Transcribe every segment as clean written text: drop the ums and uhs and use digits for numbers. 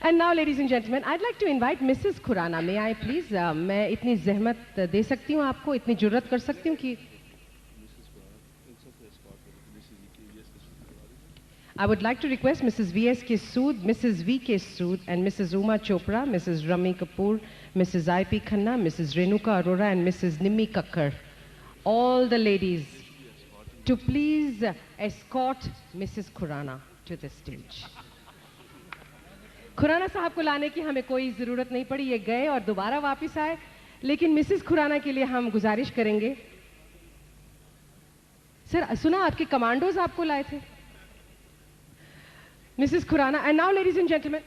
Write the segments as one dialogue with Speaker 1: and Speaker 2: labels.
Speaker 1: And now, ladies and gentlemen, I'd like to invite Mrs. Khurana. May I please? मैं इतनी ज़हमत दे सकती हूँ आपको, इतनी जुर्रत कर सकती हूँ कि I would like to request Mrs. V.S.K. Sood, Mrs. V.K. Sood, and Mrs. Uma Chopra, Mrs. Rami Kapoor, Mrs. I.P. Khanna, Mrs. Renuka Arora, and Mrs. Nimmi Kakkar, all the ladies, to please escort Mrs. Khurana to the stage. Khurana साहब को लाने की हमें कोई ज़रूरत नहीं पड़ी, ये गए और दोबारा वापस आए, लेकिन मिसेस खुराना के लिए हम गुजारिश करेंगे. सर, सुना आपके कमांडोज आपको लाए थे. Mrs Khurana, and now ladies and gentlemen,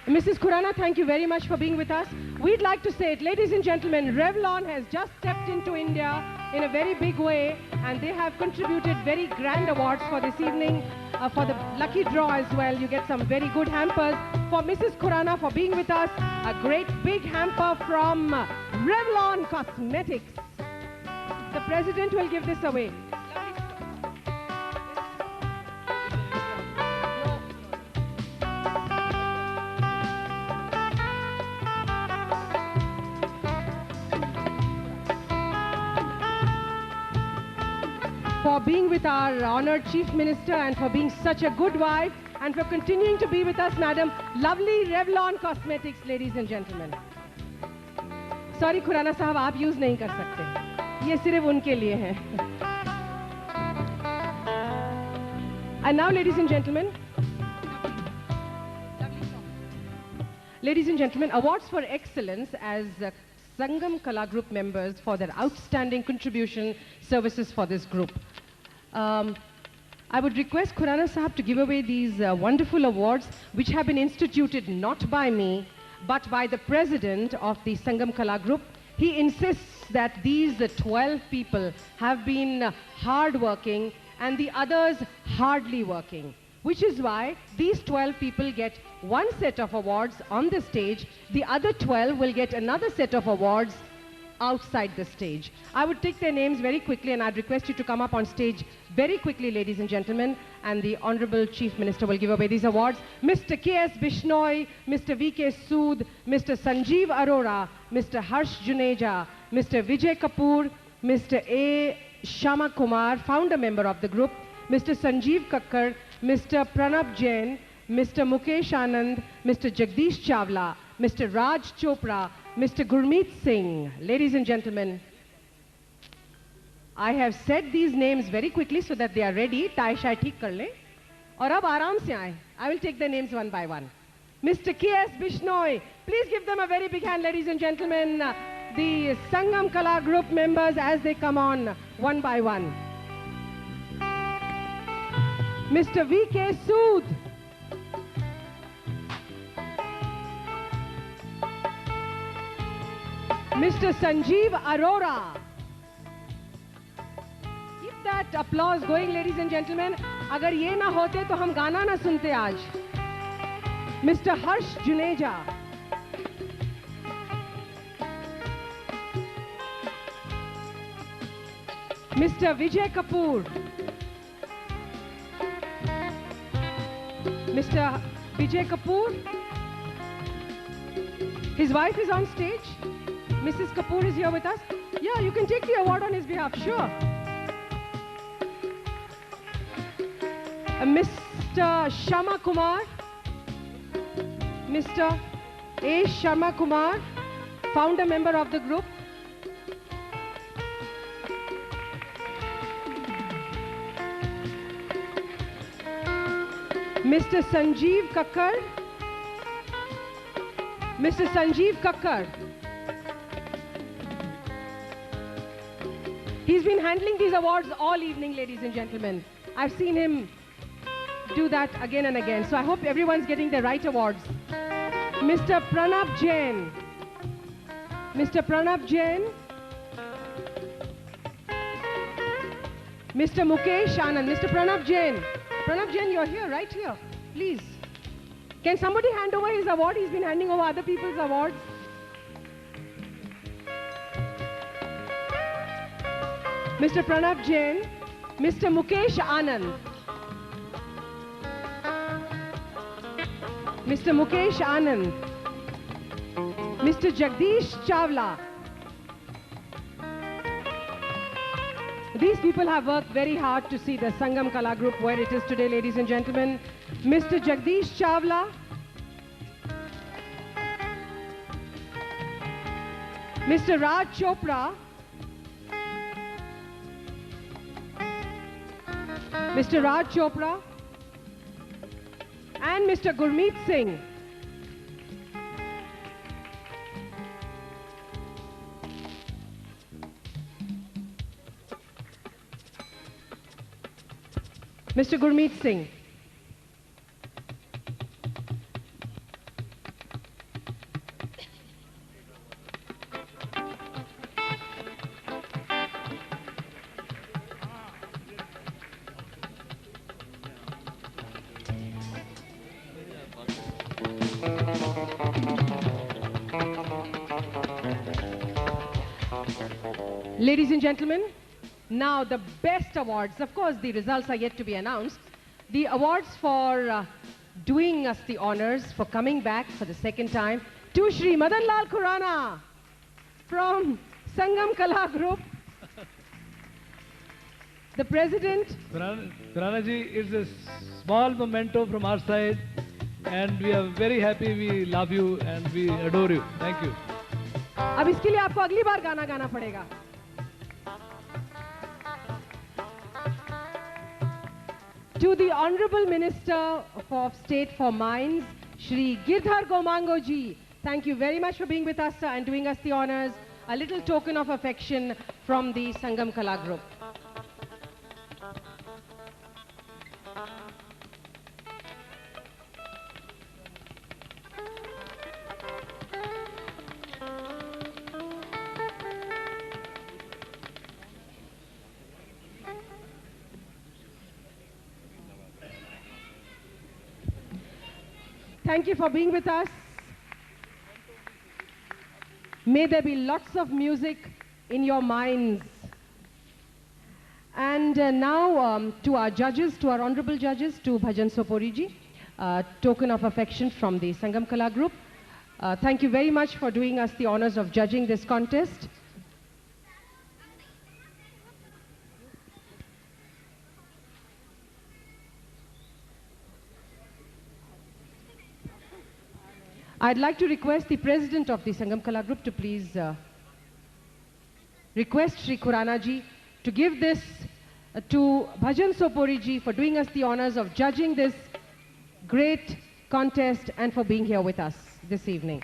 Speaker 1: Mrs. Khurana, thank you very much for being with us. We'd like to say it, ladies and gentlemen, Revlon has just stepped into India in a very big way, and they have contributed very grand awards for this evening. For the lucky draw as well, you get some very good hampers. For Mrs. Khurana for being with us, a great big hamper from Revlon Cosmetics. The President will give this away. For being with our honored Chief Minister and for being such a good wife and for continuing to be with us, Madam. Lovely Revlon Cosmetics, ladies and gentlemen. Sorry, Khurana Sahab, आप use नहीं कर सकते. ये सिर्फ उनके लिए है. And now, ladies and gentlemen, awards for excellence as Sangam Kala Group members for their outstanding contribution services for this group. I would request Khurana Sahab to give away these wonderful awards which have been instituted not by me but by the president of the Sangam Kala Group. He insists that these 12 people have been hard-working and the others hardly working, which is why these 12 people get one set of awards on the stage. The other 12 will get another set of awards outside the stage. I would take their names very quickly and I'd request you to come up on stage very quickly, ladies and gentlemen, and the Honorable Chief Minister will give away these awards. Mr. K.S. Bishnoi, Mr. V.K. Sood, Mr. Sanjeev Arora, Mr. Harsh Juneja, Mr. Vijay Kapoor, Mr. A. Shama Kumar, founder member of the group, Mr. Sanjeev Kakkar, Mr. Pranab Jain, Mr. Mukesh Anand, Mr. Jagdish Chawla, Mr. Raj Chopra, Mr. Gurmeet Singh. Ladies and gentlemen, I have said these names very quickly so that they are ready. Tie shai theek kar le. Aur ab aaram se aaye. I will take their names one by one. Mr. K.S. Bishnoi, please give them a very big hand, ladies and gentlemen. The Sangam Kala Group members as they come on one by one. Mr. V.K. Sood. Mr. Sanjeev Arora. Keep that applause going, ladies and gentlemen. Agar ye na hote to hum gana na sunte aaj. Mr. Harsh Juneja. Mr. Vijay Kapoor. Mr. Vijay Kapoor. His wife is on stage. Mrs. Kapoor is here with us. Yeah, you can take the award on his behalf, sure. Mr. Shama Kumar. Mr. A. Shama Kumar, founder member of the group. Mr. Sanjeev Kakkar. Mr. Sanjeev Kakkar. He's been handling these awards all evening, ladies and gentlemen. I've seen him do that again and again. So I hope everyone's getting the right awards. Mr. Pranab Jain. Mr. Pranab Jain. Mr. Mukesh Anand. Mr. Pranab Jain. Pranab Jain, you're here, right here. Please. Can somebody hand over his award? He's been handing over other people's awards. Mr. Pranab Jain. Mr. Mukesh Anand. Mr. Mukesh Anand. Mr. Jagdish Chawla. These people have worked very hard to see the Sangam Kala Group where it is today, ladies and gentlemen. Mr. Jagdish Chawla. Mr. Raj Chopra. Mr. Raj Chopra. And Mr. Gurmeet Singh. Mr. Gurmeet Singh. Ladies and gentlemen, now the best awards. Of course, the results are yet to be announced. The awards for doing us the honors, for coming back for the second time, to Shri Madan Lal Khurana from Sangam Kala Group. The President.
Speaker 2: Khurana ji, it's a small memento from our side and we are very happy, we love you and we adore you. Thank you.
Speaker 1: अब इसके लिए आपको अगली बार गाना गाना पड़ेगा. To the Honorable Minister of State for Mines, Shri Girdhar Gomango ji, thank you very much for being with us, sir, and doing us the honors. A little token of affection from the Sangam Kala Group. Thank you for being with us. May there be lots of music in your minds. And now to our judges, to our honorable judges, to Bhajan Sopori ji, token of affection from the Sangam Kala Group. Thank you very much for doing us the honors of judging this contest. I'd like to request the President of the Sangam Kala Group to please request Shri Khurana ji to give this to Bhajan Sopori ji for doing us the honors of judging this great contest and for being here with us this evening.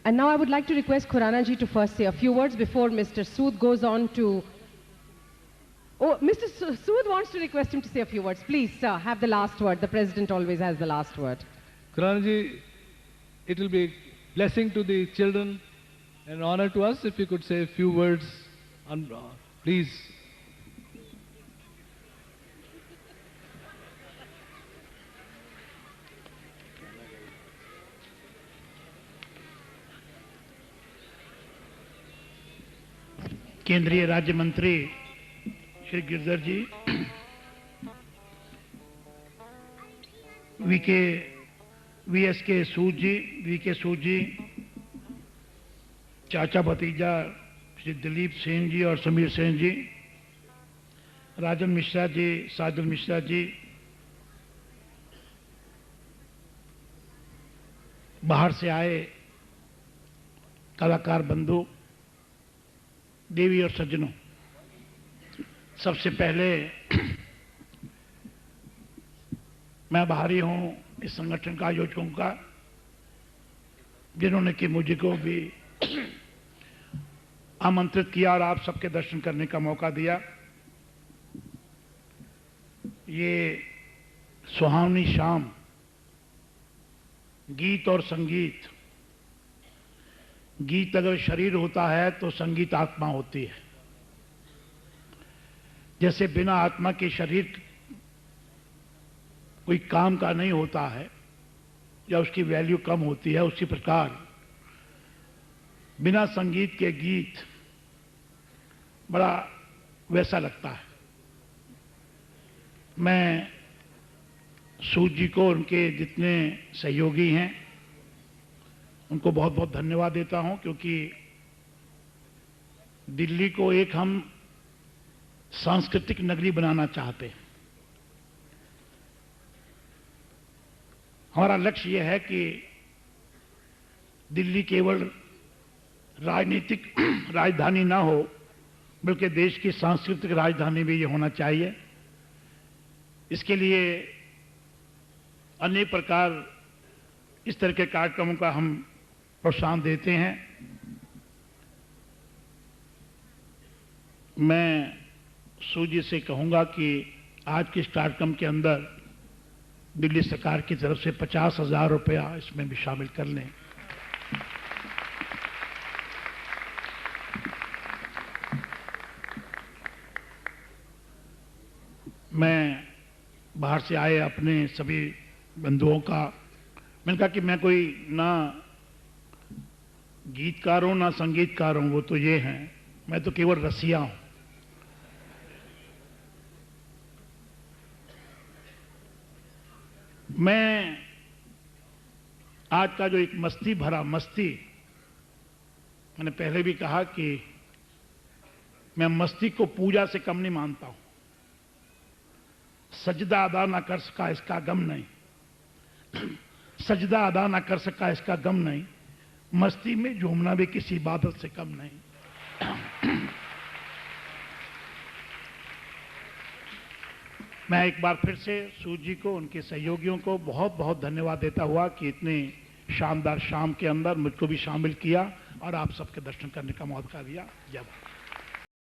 Speaker 1: And now I would like to request Khurana ji to first say a few words before Mr. Sood goes on to... Oh, Mr. Sood wants to request him to say a few words. Please, sir, have the last word. The President always has the last word.
Speaker 2: Khurana ji, it will be blessing to the children and honor to us if you could say a few words, please.
Speaker 3: केंद्रीय राज्य मंत्री श्री गिरधर जी, VSK सूद जी, VK सूद जी, चाचा भतीजा श्री दिलीप सेन जी और समीर सेन जी, राजन मिश्रा जी, साजल मिश्रा जी, बाहर से आए कलाकार बंधु, देवी और सज्जनों, सबसे पहले मैं आभारी हूं इस संगठन का आयोजकों का, जिन्होंने कि मुझे को भी आमंत्रित किया और आप सबके दर्शन करने का मौका दिया। ये सुहावनी शाम, गीत और संगीत, गीत अगर शरीर होता है तो संगीत आत्मा होती है। जैसे बिना आत्मा के शरीर कोई काम का नहीं होता है या उसकी वैल्यू कम होती है, उसी प्रकार बिना संगीत के गीत बड़ा वैसा लगता है। मैं सूद जी को, उनके जितने सहयोगी हैं, उनको बहुत बहुत धन्यवाद देता हूं, क्योंकि दिल्ली को एक हम सांस्कृतिक नगरी बनाना चाहते हैं। हमारा लक्ष्य यह है कि दिल्ली केवल राजनीतिक राजधानी ना हो, बल्कि देश की सांस्कृतिक राजधानी भी ये होना चाहिए। इसके लिए अनेक प्रकार इस तरह के कार्यक्रमों का हम प्रोत्साहन देते हैं। मैं सूजी से कहूंगा कि आज के इस कार्यक्रम के अंदर दिल्ली सरकार की तरफ से 50,000 रुपया इसमें भी शामिल कर लें। मैं बाहर से आए अपने सभी बंधुओं का, मैंने कहा कि मैं कोई ना गीतकार हूं ना संगीतकार हूं, वो तो ये हैं, मैं तो केवल रसिया हूं। मैं आज का जो एक मस्ती भरा मस्ती, मैंने पहले भी कहा कि मैं मस्ती को पूजा से कम नहीं मानता हूं। सजदा अदा ना कर सका इसका गम नहीं, सजदा अदा ना कर सका इसका गम नहीं, मस्ती में झूमना भी किसी इबादत से कम नहीं। मैं एक बार फिर से सूद जी को, उनके सहयोगियों को बहुत बहुत धन्यवाद देता हुआ कि इतने शानदार शाम के अंदर मुझको भी शामिल किया और आप सबके दर्शन करने का मौका दिया। जय भारत।